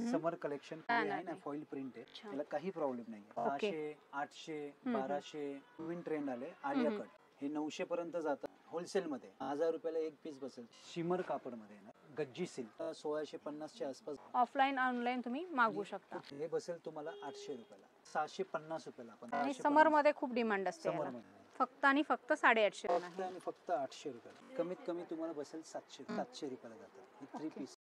समर collection आहे ना, foil print आहे, त्याला काही प्रॉब्लेम नाही. 600, 800, 1200 नवीन ट्रेंड आले. आलिया कट हे 900 पर्यंत जातात होलसेल मध्ये. 1000 रुपयाला एक पीस बसेल. शिमर कापड मध्ये ना, गज्जी सिल्क 1650 च्या आसपास. ऑफलाईन ऑनलाईन तुम्ही मागवू शकता. हे बसेल तुम्हाला 800 रुपयाला, 650 रुपयाला. आपण आणि समर मध्ये खूप डिमांड असते समर मध्ये. फक्त आणि फक्त 850 आणि फक्त 800 रुपयाला. कमीत कमी तुम्हाला बसेल 700 रुपयाला जातात. हे 3 पीस.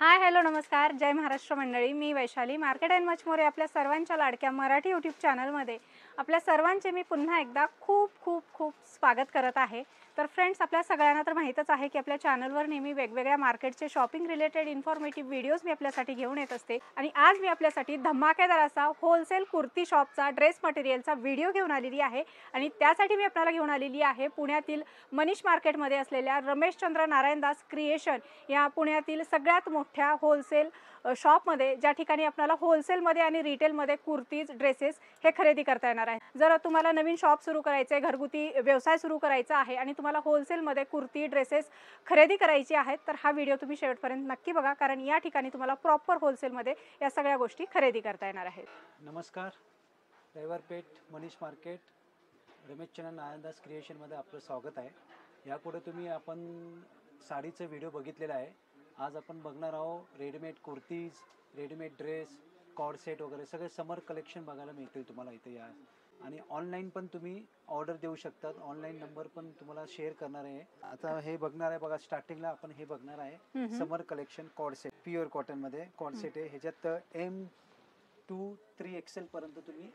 हाय हॅलो नमस्कार, जय महाराष्ट्र मंडळी. मी Vaishali, market and much more आपल्या सर्वांच्या लाडक्या मराठी यूट्यूब चॅनलमध्ये आपल्या सर्वांचे मी पुन्हा एकदा खूप खूप खूप स्वागत करत आहे. तर फ्रेंड्स, आपल्या सगळ्यांना तर माहीतच आहे की आपल्या चॅनलवर नेहमी वेगवेगळ्या मार्केटचे शॉपिंग रिलेटेड इन्फॉर्मेटिव्ह व्हिडिओज मी आपल्यासाठी घेऊन येत असते. आणि आज मी आपल्यासाठी धमाकेदार असा होलसेल कुर्ती शॉपचा ड्रेस मटेरियलचा व्हिडिओ घेऊन आलेली आहे. आणि त्यासाठी मी आपल्याला घेऊन आलेली आहे पुण्यातील मनीष मार्केटमध्ये असलेल्या रमेशचंद्र नारायणदास क्रिएशन या पुण्यातील सगळ्यात मोठ्या होलसेल शॉपमध्ये, ज्या ठिकाणी आपल्याला होलसेलमध्ये आणि रिटेलमध्ये कुर्तीज ड्रेसेस हे खरेदी करता येणार आहे. जर तुम्हाला नवीन शॉप सुरू करायचे आहे, घरगुती व्यवसाय सुरू करायचा आहे आणि तुम्हाला होलसेलमध्ये कुर्ती ड्रेसेस खरेदी करायची आहेत, तर हा व्हिडिओ तुम्ही शेवटपर्यंत नक्की बघा, कारण या ठिकाणी तुम्हाला प्रॉपर होलसेलमध्ये या सगळ्या गोष्टी खरेदी करता येणार आहेत. नमस्कार, रविवारपेठ मनीष मार्केट रमेशचंद्र नारायणदास क्रिएशनमध्ये आपलं स्वागत आहे. यापुढे तुम्ही आपण साडीचं व्हिडिओ बघितलेला आहे. आज आपण बघणार आहोत readymade kurtis, readymade dress, cord set वगैरे सगळे समर कलेक्शन बघायला मिळतील तुम्हाला इथे या. आणि ऑनलाईन पण तुम्ही ऑर्डर देऊ शकतात. ऑनलाईन नंबर पण तुम्हाला शेअर करणार आहे. आता हे बघणार आहे बघा, स्टार्टिंगला आपण हे बघणार आहे summer collection coord set, pure cotton मध्ये कॉर्ड सेट आहे. ह्याच्यात M2 3XL पर्यंत तुम्ही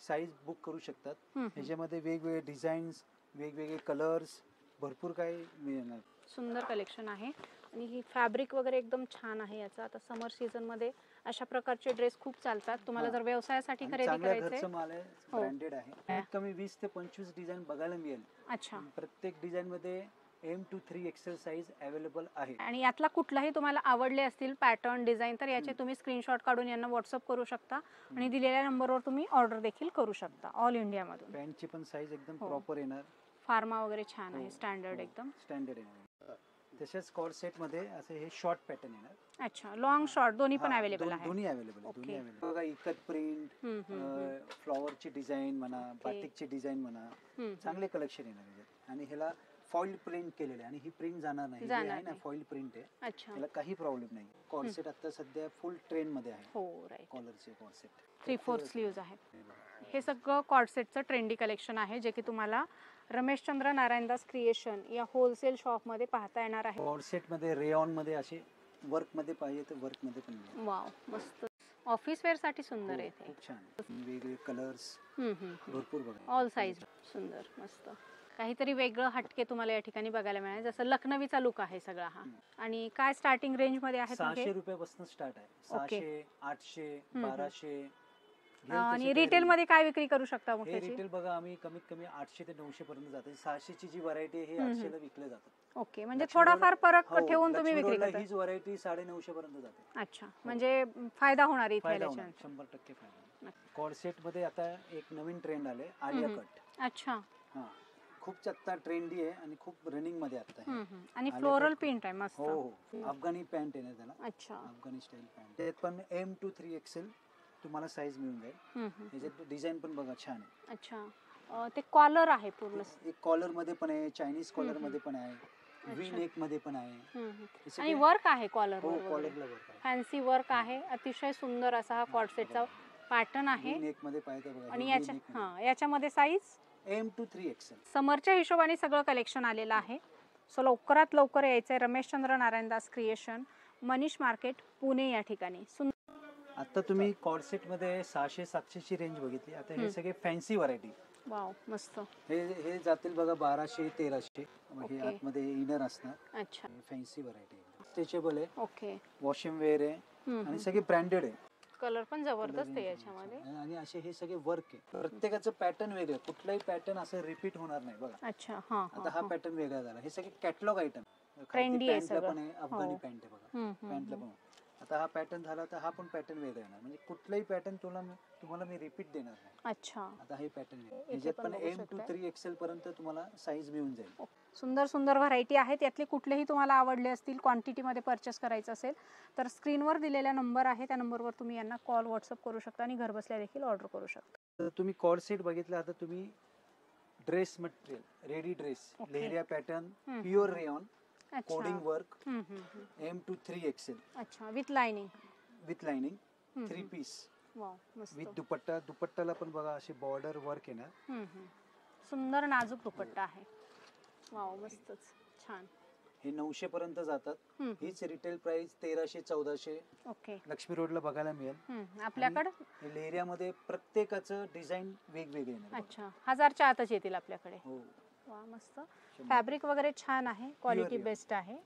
साईज बुक करू शकतात. ह्याच्यामध्ये वेगवेगळे डिझाईन्स, वेगवेगळे कलर्स, भरपूर काही मिळणार. सुंदर कलेक्शन आहे आणि ही फॅब्रिक वगैरे एकदम छान आहे याचा. आता समर सीझन मध्ये अशा प्रकारचे ड्रेस खूप चालतात. तुम्हाला जर व्यवसायासाठी खरेदी करायचे, घरचं माल आहे, ब्रँडेड आहे. कमी 20 ते 25 डिझाईन बघायला मिळेल. प्रत्येक डिझाईन मध्ये M2 3XL साईज अवेलेबल आहे. आणि यातला कुठलाही तुम्हाला आवडले असतील पॅटर्न, डिझाईन, तर याचे तुम्ही स्क्रीनशॉट काढून यांना व्हॉट्सअप करू शकता आणि दिलेल्या नंबरवर तुम्ही ऑर्डर देखील करू शकता ऑल इंडिया मधून. पॅन्टची पण साईज एकदम प्रॉपर येणार. फार्मा वगैरे छान आहे, स्टँडर्ड एकदम स्टँडर्ड आहे. तसेच कॉर्ड सेट मध्ये असे हे शॉर्ट पॅटर्न येणार. अच्छा, लॉंग शॉर्ट दोन्ही पण अवेलेबल आहे. दोन्ही अवेलेबल आहे. दोन्ही अवेलेबल बघा, इकत प्रिंट, फ्लॉवरची डिझाईन म्हणा, बाटिकची डिझाईन म्हणा, चांगले कलेक्शन येणार. आणि ह्याला फॉइल प्रिंट केलेले आणि ही प्रिंट जाणार नाही. हे आहे ना, फॉइल प्रिंट आहे, त्याला काही प्रॉब्लेम नाही. कॉर्ड सेट आता सध्या फुल ट्रेंड मध्ये आहे. हो, राईट. कॉलरचे कॉर्ड सेट 3/4 स्लीव्ज आहे. हे सगळं कॉर्ड सेटचं ट्रेंडी कलेक्शन आहे, जे की तुम्हाला रमेशचंद्र नारायणदास क्रिएशन या होलसेल शॉप मध्ये पाहता येणार आहे. कॉर्ड सेट मध्ये रेऑन मध्ये असे वर्क मध्ये पाहिजे तर वर्क मध्ये पण. वाव, मस्त. ऑफिस वेअर साठी सुंदर आहे. खूप छान, वेगवेगळे कलर्स भरपूर बघा. ऑल साइज सुंदर, मस्त. काहीतरी वेगळं हटके तुम्हाला या ठिकाणी बघायला मिळेल. जसं लखनवीचा लुक आहे सगळा हा. आणि काय स्टार्टिंग रेंज मध्ये आहे? 600 रुपयापासून स्टार्ट आहे. 600, 800, 1200. आणि रिटेल मध्ये काय विक्री करू शकता मग त्याची? रिटेल बघा, आम्ही कमीत कमी 800 ते 900 पर्यंत जाते. 600 ची जी व्हरायटी आहे हे 800 ला विकले जातात. ओके, म्हणजे थोडाफार फरक ठेवून तुम्ही विक्री करता. हीच व्हरायटी 950 पर्यंत जाते. अच्छा, म्हणजे फायदा होणार इथे. 100% फायदा. कॉर्ड सेट मध्ये आता एक नवीन ट्रेंड आले, आलिया कट. अच्छा, हां, खूप आता ट्रेंडी आहे आणि खूप रनिंग मध्ये आता आहे. आणि फ्लोरल प्रिंट आहे, मस्त. हो, अफगाणी पॅन्ट आहे ना त्याला. अच्छा, अफगाणी स्टाईल पॅन्ट. त्यात पण M2 3XL तुम्हाला साईज मिळून जाईल. याच्यात डिझाईन पण बघा छान आहे. अच्छा, ते कॉलर आहे पूर्ण. एक कॉलर मध्ये पण आहे, चायनीज कॉलर मध्ये पण आहे, व्ही नेक मध्ये पण आहे. आणि वर्क आहे कॉलर वर. कॉलरला वर्क आहे, फॅन्सी वर्क आहे. अतिशय सुंदर असा हा कॉर्ड सेटचा पॅटर्न आहे. नेक मध्ये पाहिजे बघा. आणि याच्यामध्ये साईज M2 3XL. समरच्या हिशोबाने सगळं कलेक्शन आलेलं आहे. सो लवकरात लवकर यायचंय रमेशचंद्र नारायणदास क्रिएशन, मनीष मार्केट, पुणे या ठिकाणी. आता तुम्ही कॉर्ड सेट मध्ये 600-700 ची रेंज बघितली. आता हे सगळे फॅन्सी व्हरायटी. वाव, मस्त. हे जातील बघा 1200-1300. हे आतमध्ये इनर असणार. अच्छा, फॅन्सी व्हरायटी, स्ट्रेचेबल आहे. ओके, वॉशिंग वेअर आहे आणि सगळे ब्रँडेड आहे. कलर पण जबरदस्त आहे Coloring याच्यामध्ये. पण छान. आणि असे हे सगळे वर्क आहे, प्रत्येकाचं पॅटर्न वेगळं, कुठलाही पॅटर्न असं रिपीट होणार नाही बघा. अच्छा, हा आता हा पॅटर्न वेगळा झाला, हे सगळे कॅटलॉग आयटम. Trendy आहे पॅन्टला सगळं. पण आहे, अफगाणी हो. पॅन्ट आहे बघा, हम्म, हम्म, पॅन्टला पण. आता हा पॅटर्न झाला तर हा पण पॅटर्न वेगळा आहे ना, म्हणजे कुठलाही पॅटर्न तुम्हाला मी रिपीट देणार नाही. अच्छा. आता हे पॅटर्न इथे ह्याच्यात पण पण बघू M to शकताय. 3XL पर्यंत तुम्हाला साईज मिळून जाईल. सुंदर सुंदर व्हरायटी आहेत, यातले कुठलेही तुम्हाला आवडले असतील, क्वांटिटीमध्ये परचेस करायचं असेल तर स्क्रीनवर दिलेला नंबर आहे, त्या नंबरवर तुम्ही यांना कॉल व्हॉट्सअप करू शकता आणि घरबसल्या देखील ऑर्डर करू शकता. तर तुम्ही कॉर्ड सेट बघितला, आता तुम्ही dress material ready dress, Okay. Leheriya pattern, hmm. Pure rayon, अच्छा. Cording work, hmm, hmm, hmm. M to 3XL अच्छा, with lining. With lining, 3 piece wow, मस्त. विथ दुपट्टा. दुपट्टाला पण बघा अशी बॉर्डर वर्क आहे ना. सुंदर नाजूक दुपट्टा आहे. वाव, मस्तच छान. हे 900 पर्यंत जातात. हम्म. हीच रिटेल प्राइस 1300-1400 ओके. लक्ष्मी रोडला बघायला मिळेल. आपल्याकडं हे लेहरियामध्ये प्रत्येकाचं डिझाईन वेगवेगळे आहे ना बघा. अच्छा, 1000च्या आतच येतील आपल्याकडे. हो, वा, मस्त. फॅब्रिक वगैरे छान आहे, क्वालिटी Pure बेस्ट आहे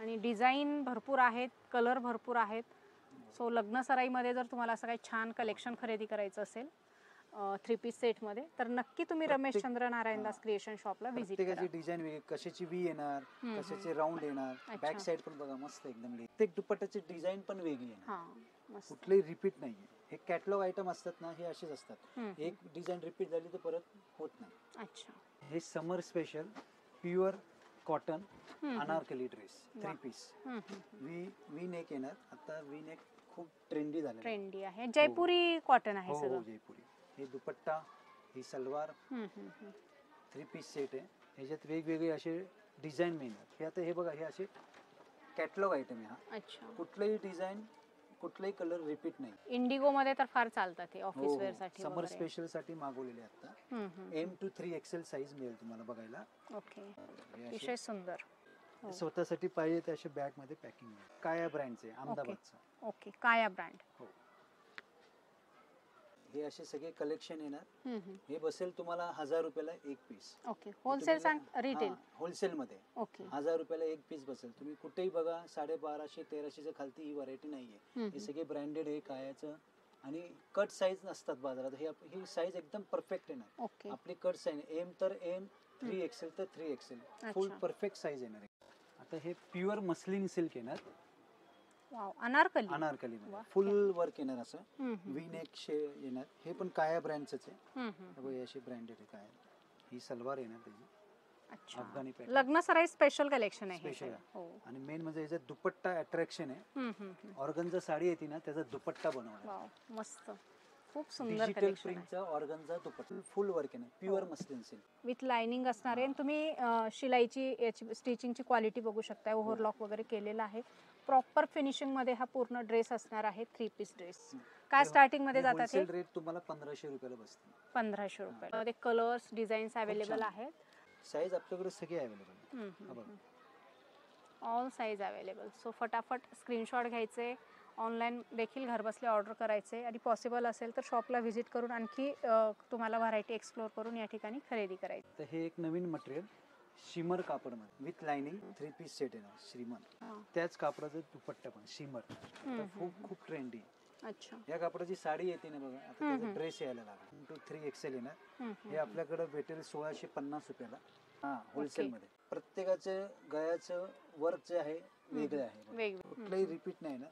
आणि डिझाईन भरपूर आहेत, कलर भरपूर आहेत. सो लग्न सराईमध्ये जर तुम्हाला असं काही छान कलेक्शन खरेदी करायचं असेल 3 पीस सेटमध्ये, तर नक्की तुम्ही रमेश चंद्र नारायणदास क्रिएशन शॉपला व्हिजिट करा. प्रत्येकाची डिझाईन वेगळी, कशाची व्ही येणार, हम्म, कशाचे राऊंड येणार, अच्छा. बॅक साइड पण बघा मस्त एकदम. प्रत्येक दुपट्ट्याची डिझाईन पण वेगळी आहे, हां, मस्त. कुठलेही रिपीट नाहीये. हे कॅटलॉग आयटम असतात ना, हे असेच असतात. हम्म. एक डिझाईन रिपीट झाली तर परत होत नाही. अच्छा. हे समर स्पेशल प्युअर कॉटन हम्म. अनारकली ड्रेस, वा. 3 पीस. हम्म, हम्म. वी नेक येणार. आता वी नेक खूप ट्रेंडी झाले. ट्रेंडी आहे, जयपुरी कॉटन आहे हो सगळं. हो, जयपुरी. हे दुपट्टा, ही सलवार, हम्म, हम्म, हम्म. 3 पीस सेट आहे. ह्याच्यात वेगवेगळे असे डिझाईन मिळणार. हे आता हे बघा, हे असे कॅटलॉग आयटम आहे. हा अच्छा. कुठलंही डिझाईन, कुठलाही कलर रिपीट नाही. इंडिगो मध्ये तर फार चालतात हे हो ऑफिस हो, वेअर साठी समर वगैरे. स्पेशल साठी मागवलेले आता. M to 3XL साईज मिळेल तुम्हाला बघायला. ओके, हे अतिशय असे सुंदर. हो. स्वतःसाठी पाहिजे ते असे बॅग मध्ये पॅकिंग आहे. काया ब्रँडचे, अहमदाबादचं. ओके, काया ब्रँड. हो, हे असे सगळे कलेक्शन येणार. हम्म. हे बसेल तुम्हाला 1000 रुपयाला एक पीस. ओके, होलसेल सांग, रिटेल. होलसेल मध्ये ओके. 1000 रुपयाला एक पीस बसेल. तुम्ही कुठेही बघा 1250-1300 खालती ही व्हरायटी नाहीये. हे सगळे ब्रँडेड आहे कायाचं. आणि कट साईज नसतात बाजारात. ही साईज एकदम परफेक्ट येणार. ओके. आपली कट साईज M तर M, 3XL तर 3XL, फुल अच्छा. परफेक्ट साईज येणार आहे. आता हे प्युअर मस्लिन सिल्क येणार, वाव, अनारकली. अनारकली वा. मध्ये फुल वर्क येणार असं. हम्म. वी नेक शे येणार. हे पण काया ब्रँडचंच आहे. हम्म. हे असे ब्रँडेड आहे काया. ही सलवार येणार त्याची, अच्छा, अफगाणी पॅटर्न. लग्न सराई स्पेशल कलेक्शन आहे हे स्पेशल सगळं. हो. आणि मेन म्हणजे याच्यात दुपट्टा अट्रॅक्शन आहे. ऑर्गनचा साडी येते ना, त्याचा दुपट्टा बनवला. वाव, मस्त. खूप सुंदर डिजिटल कलेक्शन आहे. प्रिंटचा ऑर्गनचा दुपट्टा, फुल वर्क आहे ना, pure muslin silk. With lining असणार आहे. आणि तुम्ही शिलाईची याची स्टिचिंगची क्वालिटी बघू शकताय, ओव्हरलॉक वगैरे केलेला आहे. प्रॉपर फिनिशिंग मध्ये हा पूर्ण ड्रेस असणार आहे, 3 पीस ड्रेस. काय स्टार्टिंग मध्ये जातात हे? होलसेल रेट तुम्हाला 1500 रुपयाला बसते. 1500 रुपये. ते कलर्स, डिझाईन्स अवेलेबल आहेत. साईज आपल्याकडे सगळे अवेलेबल आहे. All size available. सो फटाफट स्क्रीनशॉट घ्यायचे, ऑनलाईन देखील घरबसल्या ऑर्डर करायचे आणि पॉसिबल असेल तर शॉपला व्हिजिट करून आणखी तुम्हाला व्हरायटी एक्सप्लोर करून या ठिकाणी खरेदी करायची. तर हे एक नवीन मटेरियल शिमर कापडमध्ये विथ लाइनिंग 3 पीस सेट आहे ना, श्रीमंत. त्याच कापडाचं दुपट्टा पण शिमर, खूप ट्रेंडी. अच्छा. या कापडाची साडी येते ना बघा, आता त्याचा ड्रेस यायला लागला. 2 to 3XL येणार. हे आपल्याकडे भेटेल 1650 रुपयाला होलसेल मध्ये. प्रत्येकाचं गळ्याचं वर्क जे आहे वेगळं आहे, कुठलंही रिपीट नाही ना.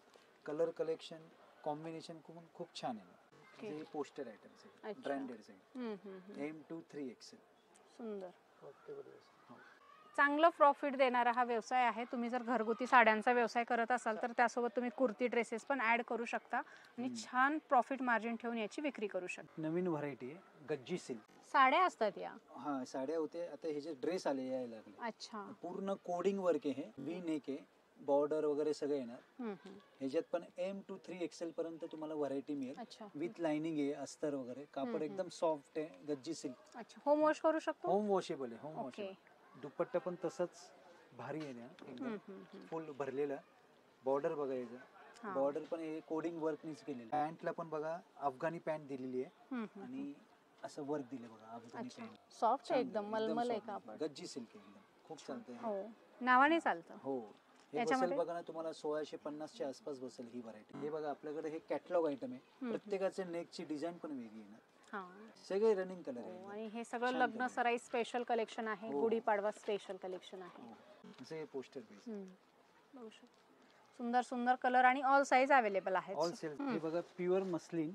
कलर कलेक्शन कॉम्बिनेशन खूप छान आहे. हे पोस्टर आयटम्स आहे, ब्रँडेड आहे. M to 3XL. सुंदर. चांगलं प्रॉफिट देणारा हा व्यवसाय आहे. तुम्ही जर घरगुती साड्यांचा व्यवसाय करत असाल तर त्यासोबत तुम्ही कुर्ती ड्रेसेस पण ऍड करू शकता आणि छान प्रॉफिट मार्जिन ठेवून याची विक्री करू शकता. नवीन व्हरायटी आहे गज्जी सिल्क. साड्या असतात या? हा, साड्या होते. आता हे जे ड्रेस आले यायला लागले. अच्छा. पूर्ण कोडिंग वर्क आहे. वी नेक आहे, बॉर्डर वगैरे सगळं येणार. ह्याच्यात पण M to 3XL पर्यंत तुम्हाला व्हरायटी मिळेल. अच्छा. विथ लाइनिंग आहे, अस्तर वगैरे. कापड एकदम सॉफ्ट आहे, गज्जी सिल्क. अच्छा. होम वॉश करू शकतो? होम वॉशेबल आहे, होम वॉशेबल. दुपट्टा पण तसंच भारी आहे ना, एकदम फुल भरलेला. बॉर्डर बघायचं, बॉर्डर पण हे कोडिंग वर्कनीच केलेलं. पॅन्टला पण बघा अफगाणी पॅन्ट दिलेली आहे आणि असं वर्क दिलं बघा, अफगाणी पॅन्ट. सॉफ्ट आहे एकदम, मलमल आहे कापड. गज्जी सिल्क एकदम खूप चालतंय. हो, नावाने चालतं. हो, हे बसेल याच्यामध्ये बघा ना तुम्हाला 1650 च्या आसपास बसेल ही व्हरायटी. हे बघा आपल्याकडे हे कॅटलॉग आयटम आहे. प्रत्येकाचे नेकची डिझाईन पण वेगळी आहे ना. हा सगळे रनिंग कलर हो, आहे. आणि हे सगळं छान लग्न कलर. सराई स्पेशल कलेक्शन आहे, हो. गुढीपाडवा स्पेशल कलेक्शन आहे. हो. असं हे पोस्टर पीस. बघू शकतो सुंदर सुंदर कलर आणि ऑल साईज अवेलेबल आहेत. All sale. हे बघा प्युअर मस्लिन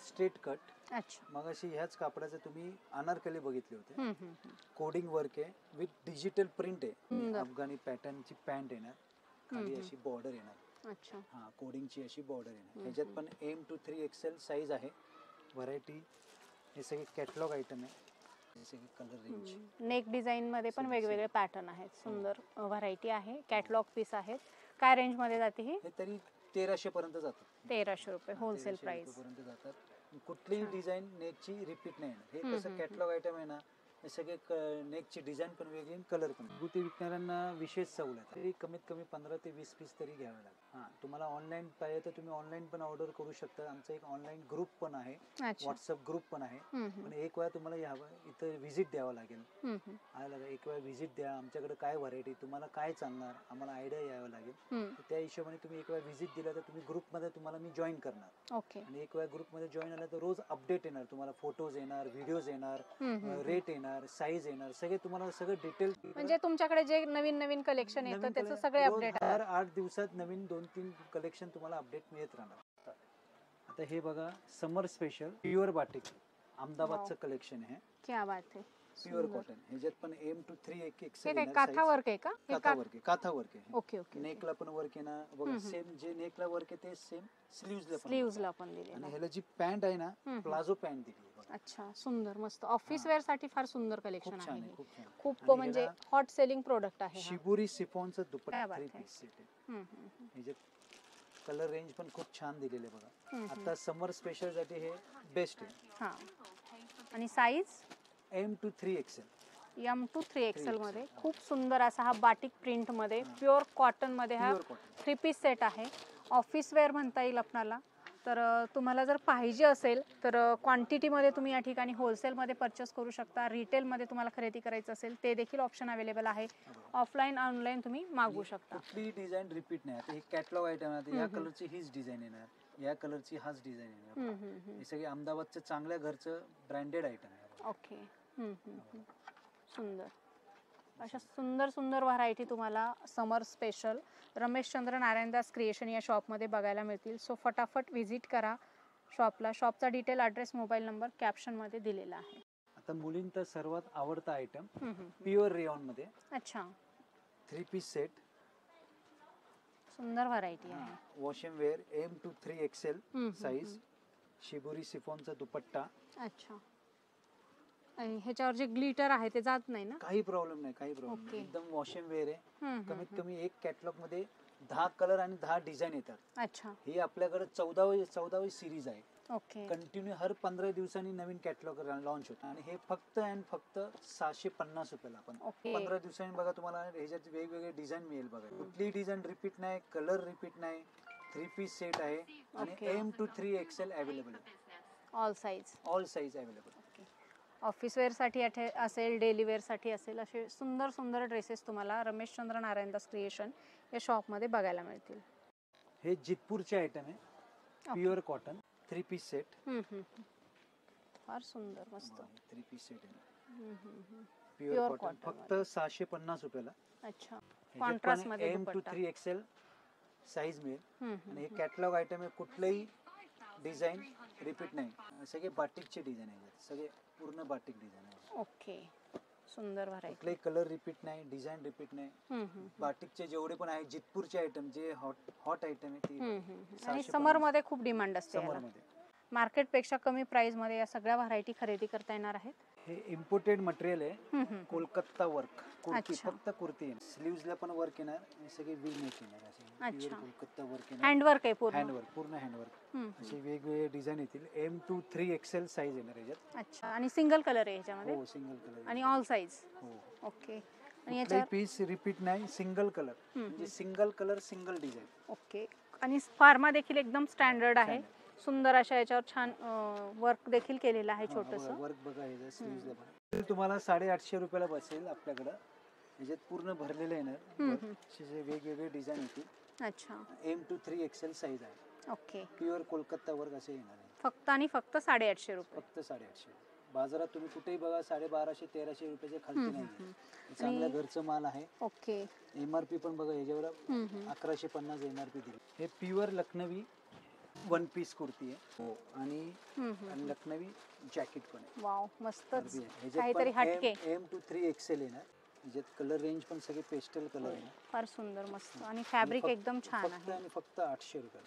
स्ट्रेट कट. अच्छा. मग अशी ह्याच कापडाचे तुम्ही अनारकली बघितले होते. हम्म, हम्म, हम्म. कोडिंग वर्क आहे विथ डिजिटल प्रिंट आहे. सुंदर. अफगाणी पॅटर्नची पॅन्ट येणार, खाली हम्म. अशी बॉर्डर येणार. अच्छा. हा कोडिंगची अशी बॉर्डर येणार. ह्याच्यात पण M to 3XL साईज आहे. व्हरायटी हे सगळे कॅटलॉग आयटम आहे. हे सगळे कलर रेंज. नेक डिझाईन मध्ये पण सेम, वेगवेगळे पॅटर्न आहेत. सुंदर व्हरायटी आहे. कॅटलॉग पीस आहेत. काय रेंज मध्ये जाते ही? हे तरी 1300 पर्यंत जातात. 1300 रुपये होलसेल 1300 प्राइस. पर्यंत जातात. कुठलीही डिझाईन नेकची रिपीट नाही येणार. हे कसं कॅटलॉग आयटम आहे ना, हे सगळे नेकची डिझाईन पण वेगळी आणि कलर पण. घरगुती विकणाऱ्यांना विशेष सवलत आहे. कमीत कमी 15 ते 20 पीस तरी घ्यावे लागेल. हां, तुम्हाला ऑनलाईन पाहिजे तर तुम्ही ऑनलाईन पण ऑर्डर करू शकता. आमचा एक ऑनलाईन ग्रुप पण आहे, अच्छा. व्हॉट्सअप ग्रुप पण आहे. पण एक वेळा तुम्हाला यावं इथं व्हिजिट द्यावं लागेल. आलं का? एक वेळा व्हिजिट द्या. आमच्याकडे काय व्हरायटी, तुम्हाला काय चालणार, आम्हाला आयडिया यावं लागेल. तर त्या हिशोबाने तुम्ही एक वेळा व्हिजिट दिला तर तुम्ही ग्रुपमध्ये तुम्हाला मी जॉईन करणार. ओके. आणि एक वेळा ग्रुपमध्ये जॉईन आला तर रोज अपडेट येणार. तुम्हाला फोटोज येणार, व्हिडिओज येणार, रेट येणार, साईज येणार, सगळे तुम्हाला सगळं डिटेल. म्हणजे तुमच्याकडे जे नवीन नवीन कलेक्शन येतं त्याचं सगळे अपडेट हर 8 दिवसात नवीन 2-3 कलेक्शन तुम्हाला अपडेट मिळत राहणार. आता हे बघा समर स्पेशल प्युअर बाटिक अहमदाबादचं कलेक्शन आहे. क्या बात आहे. Pure cotton. ह्याच्यात पण M to 3XL हे काय काथा वर्क आहे का? काथा वर्क आहे. काथा वर्क आहे. Okay okay. नेकला पण वर्क आहे ना बघा. सेम जे नेकला वर्क आहे ते सेम स्लीव्हजला पण. स्लीव्हजला पण दिलेलं आणि आहे. ह्याला जी पॅन्ट आहे ना प्लाझो पॅन्ट दिली आहे बघा. अच्छा, सुंदर मस्त ऑफिस वेअर साठी फार सुंदर कलेक्शन खूप छान आहे आहे. हे. खूप छान. खूप आणि म्हणजे ह्याला हॉट सेलिंग प्रोडक्ट आहे हा. शिबोरी सिफॉनचं दुपट्टा काय बात 3 आहे. पीस सेट आहे. हम्म, हम्म, हम्म. ह्याच्यात कलर रेंज पण खूप छान दिलेले बघा. आता समर स्पेशल साठी हे बेस्ट आहे. हा. आणि size M to 3XL. M to 3XL मध्ये खूप सुंदर असा हा बाटिक प्रिंट मध्ये प्युअर कॉटन मध्ये हा प्युअर कॉटन. 3 पीस सेट आहे. ऑफिस वेअर म्हणता येईल आपणाला. तर तुम्हाला जर पाहिजे असेल तर क्वांटिटीमध्ये तुम्ही या ठिकाणी होलसेलमध्ये परचेस करू शकता. रिटेलमध्ये तुम्हाला खरेदी करायचं असेल ते देखील ऑप्शन अवेलेबल आहे. ऑफलाईन ऑनलाईन तुम्ही मागवू शकता. कुठली डिझाईन रिपीट नाही. आता हे कॅटलॉग आयटम आहे. या कलरची हीच डिझाईन येणार, या कलरची हाच डिझाईन येणार. हे सगळे अहमदाबादचं चांगल्या घरचं ब्रँडेड आयटम आहे. ओके. सुंदर अशा सुंदर सुंदर व्हरायटी तुम्हाला समर स्पेशल रमेशचंद्र नारायणदास क्रिएशन या शॉपमध्ये बघायला मिळतील. सो फटाफट व्हिजिट करा शॉपला. शॉपचा डिटेल, ॲड्रेस, मोबाईल नंबर कॅप्शनमध्ये दिलेला आहे. आता मुलींचा सर्वात आवडता आयटम प्युअर रेयॉन मध्ये. अच्छा. 3 पीस सेट. सुंदर व्हरायटी आहे. Washing wear M to 3XL size. Shibori सिफॉनचा दुपट्टा. अच्छा. आणि ह्याच्यावर जे ग्लिटर आहे ते जात नाही ना? काही प्रॉब्लेम नाही, काही प्रॉब्लेम ओके. नाही. एकदम वॉशिंग वेअर आहे. कमीत हम्म. कमी एक कॅटलॉग मध्ये 10 कलर आणि 10 डिझाईन येतात. अच्छा. ही आपल्याकडे 14वी सिरीज आहे. ओके. कंटिन्यू हर 15 दिवसांनी नवीन कॅटलॉग लॉन्च होतं. आणि हे फक्त अँड फक्त 650 रुपयाला. आपण ओके. 15 दिवसांनी बघा तुम्हाला ह्याच्यात वेगवेगळे डिझाईन मिळेल बघा. कुठलीही डिझाईन रिपीट नाही, कलर रिपीट नाही. 3 पीस सेट आहे आणि okay. M to 3XL available आहे. All size. All size available. Office वेअरसाठी असेल, डेली वेअरसाठी असेल, असे सुंदर सुंदर ड्रेसेस तुम्हाला रमेशचंद्र नारायणदास क्रिएशन या शॉपमध्ये बघायला मिळतील. हे जितपूरचे आयटम आहे. Pure cotton 3 piece set. फार सुंदर मस्त 3 पीस सेट आहे. Pure प्युअर कॉटन cotton फक्त 650 रुपयाला. अच्छा. कॉन्ट्रास्ट मध्ये M to dupatta. 3XL size मिळेल. आणि हे कॅटलॉग आयटम आहे. कुठलंही डिझाईन रिपीट नाही. सगळे बाटिकचे डिझाईन आहेत. सगळे पूर्ण बाटिक डिझाईन आहे. ओके. सुंदर व्हरायटी. कुठलाही कलर रिपीट नाही, डिझाईन रिपीट नाही. बाटिकचे जेवढे पण आहेत जितपूरचे आयटम जे हॉट आयटम आहे ते आणि 650. समर मध्ये खूप डिमांड असते समर याला. मध्ये मार्केट पेक्षा कमी प्राइस मध्ये या सगळ्या व्हरायटी खरेदी करता येणार आहेत. हे इम्पोर्टेड मटेरियल आहे. कोलकाता वर्क कुर्ती. अच्छा. फक्त कुर्ती आहे. स्लीव्हजला पण वर्क येणार. हे सगळे वी नेक येणार. असे अच्छा. प्युअर कोलकाता वर्क येणार. हँडवर्क आहे पूर्ण. हँडवर्क, पूर्ण हँडवर्क. असे वेगवेगळे डिझाईन येतील. M to 3XL साईज येणार याच्यात. अच्छा. आणि सिंगल कलर आहे ह्याच्यामध्ये. हो, सिंगल कलर आणि ऑल साईज. हो. ओके. आणि कुठलाही याच्यावर पीस रिपीट नाही. सिंगल कलर म्हणजे single colour single design. Okay. आणि फार्मा देखील एकदम स्टँडर्ड आहे. सुंदर अशा याच्यावर छान वर्क देखील केलेलं आहे छोटस. वर्क बघा ह्याच्या स्लीव्हजला पण. तुम्हाला 850 रुपयाला बसेल आपल्याकडं. याच्यात पूर्ण भरलेलं आहे हम्म, ना, असे वेगवेगळे डिझाईन येतील. अच्छा M to 3XL साईज आहे. ओके. प्युअर कोलकाता वर्क असे येणार आहे. फक्त आणि फक्त 850 रुपये. फक्त 850. बाजारात तुम्ही कुठेही बघा 1250-1300 रुपयाच्या खालती हम्म, नाही हम्म, आहे. चांगल्या घरचं माल आहे. ओके. MRP पण बघा याच्यावर हम्म, हम्म. 1150 MRP दिली. हे pure Lucknowi one piece kurti आहे आणि हम्म, हम्म. आणि लखनवी जॅकेट पण आहे. वाव मस्तच, अरबी आहे. ह्याच्यात काहीतरी पण हटके. M to 3XL येणार. याच्यात कलर रेंज पण सगळे पेस्टल कलर आहे. फार सुंदर मस्त आणि फॅब्रिक एकदम छान फक्त आहे. आणि फक्त 800 रुपये.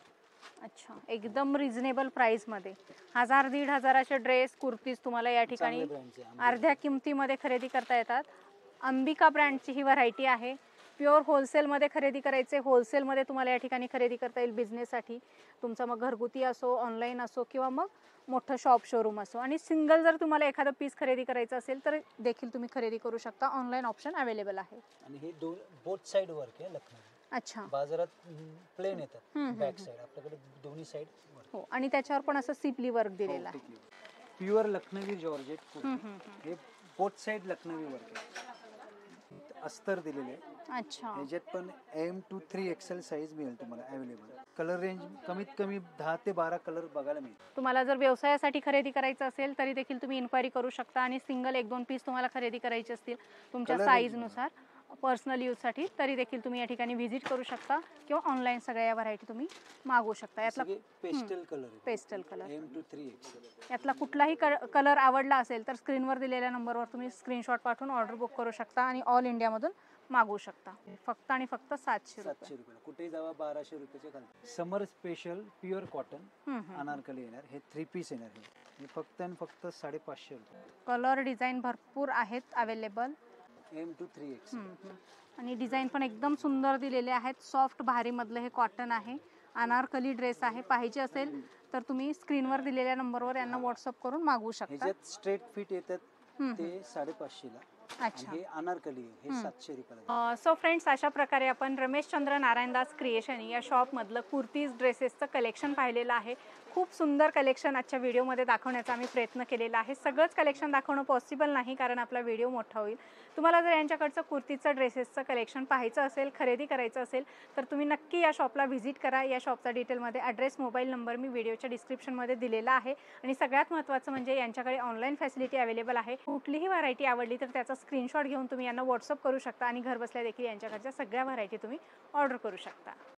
अच्छा, एकदम रिझनेबल प्राइस मध्ये 1000-1500चे ड्रेस कुर्तीज तुम्हाला या ठिकाणी चांगल्या ब्रँडचे आहे. अर्ध्या किमतीमध्ये खरेदी करता येतात. अंबिका ब्रँडची ही व्हरायटी आहे. प्युअर होलसेलमध्ये खरेदी करायचे, होलसेलमध्ये तुम्हाला या ठिकाणी खरेदी करता येईल बिझनेससाठी. तुमचं मग घरगुती असो, ऑनलाईन असो किंवा मग मोठं शॉप शोरूम असो. आणि सिंगल जर तुम्हाला एखादं पीस खरेदी करायचं असेल तर देखील तुम्ही खरेदी करू शकता. ऑनलाईन ऑप्शन अवेलेबल आहे. आणि हे बोथ साइड वर्क आहे लखनवी. अच्छा. बाजारात प्लेन येतात हम्म, बॅक साइड, आपल्याकडे दोन्ही साइड हो, आणि त्याच्यावर पण असं सिपली वर्क दिलेलं आहे. प्युअर लखनवी जॉर्जेट हम्म, हम्म, हे बोथ साइड लखनवी वर्क आहे. अस्तर दिलेले आहे. अच्छा. याच्यात पण M to 3XL साईज मिळेल तुम्हाला अवेलेबल. कलर रेंज कमीत कमी 10 ते 12 कलर बघायला मिळेल. तुम्हाला जर व्यवसायासाठी खरेदी करायचं असेल तरी देखील तुम्ही इन्क्वायरी करू शकता. आणि सिंगल 1-2 पीस तुम्हाला खरेदी करायचे असतील तुमच्या Color साईजनुसार पर्सनल यूजसाठी तरी देखील तुम्ही या ठिकाणी व्हिजिट करू शकता किंवा ऑनलाईन सगळ्या या व्हरायटी तुम्ही मागवू शकता. यातला पेस्टल कलर आहे. Pastel colour, M to 3XL. यातला कुठलाही कलर आवडला असेल तर स्क्रीनवर दिलेल्या नंबरवर तुम्ही स्क्रीनशॉट पाठवून ऑर्डर बुक करू शकता आणि ऑल इंडियामधून मागवू शकता. फक्त आणि फक्त 700 रुपये. 700 रुपये. कुठेही जावा 1200 रुपयाच्या खाली. समर स्पेशल प्युअर कॉटन अनारकली येणार. हे 3 पीस येणार. हे फक्त आणि फक्त 550 रुपये. कलर डिझाईन भरपूर आहेत अवेलेबल. M to 3XL. आणि डिझाईन पण एकदम सुंदर दिलेले आहेत. सॉफ्ट भारी मधलं हे कॉटन आहे. अनारकली ड्रेस आहे. पाहिजे असेल तर तुम्ही स्क्रीनवर दिलेल्या नंबरवर यांना व्हॉट्सअप करून मागवू शकता. ह्याच्यात स्ट्रेट फिट येतात ते 550 ला. अच्छा. हे अनारकली आहे. हे 700 रुपयाला. सो फ्रेंड्स, अशा प्रकारे आपण रमेशचंद्र नारायणदास क्रिएशन या शॉपमधलं कुर्तीज ड्रेसेसचं कलेक्शन पाहिलेलं आहे. खूप सुंदर कलेक्शन आजच्या व्हिडिओमध्ये दाखवण्याचा आम्ही प्रयत्न केलेला आहे. सगळंच कलेक्शन दाखवणं पॉसिबल नाही कारण आपला व्हिडिओ मोठा होईल. तुम्हाला जर यांच्याकडचं कुर्तीचं ड्रेसेसचं कलेक्शन पाहायचं असेल, खरेदी करायचं असेल तर तुम्ही नक्की या शॉपला व्हिजिट करा. या शॉपचा डिटेलमध्ये ॲड्रेस, मोबाईल नंबर मी व्हिडिओच्या डिस्क्रिप्शनमध्ये दिलेला आहे. आणि सगळ्यात महत्त्वाचं म्हणजे यांच्याकडे ऑनलाईन फॅसिलिटी अवेलेबल आहे. कुठलीही व्हरायटी आवडली तर त्याचा स्क्रीनशॉट घेऊन तुम्ही यांना व्हॉट्सअप करू शकता आणि घरबसल्या देखील यांच्याकडच्या सगळ्या व्हरायटी तुम्ही ऑर्डर करू शकता.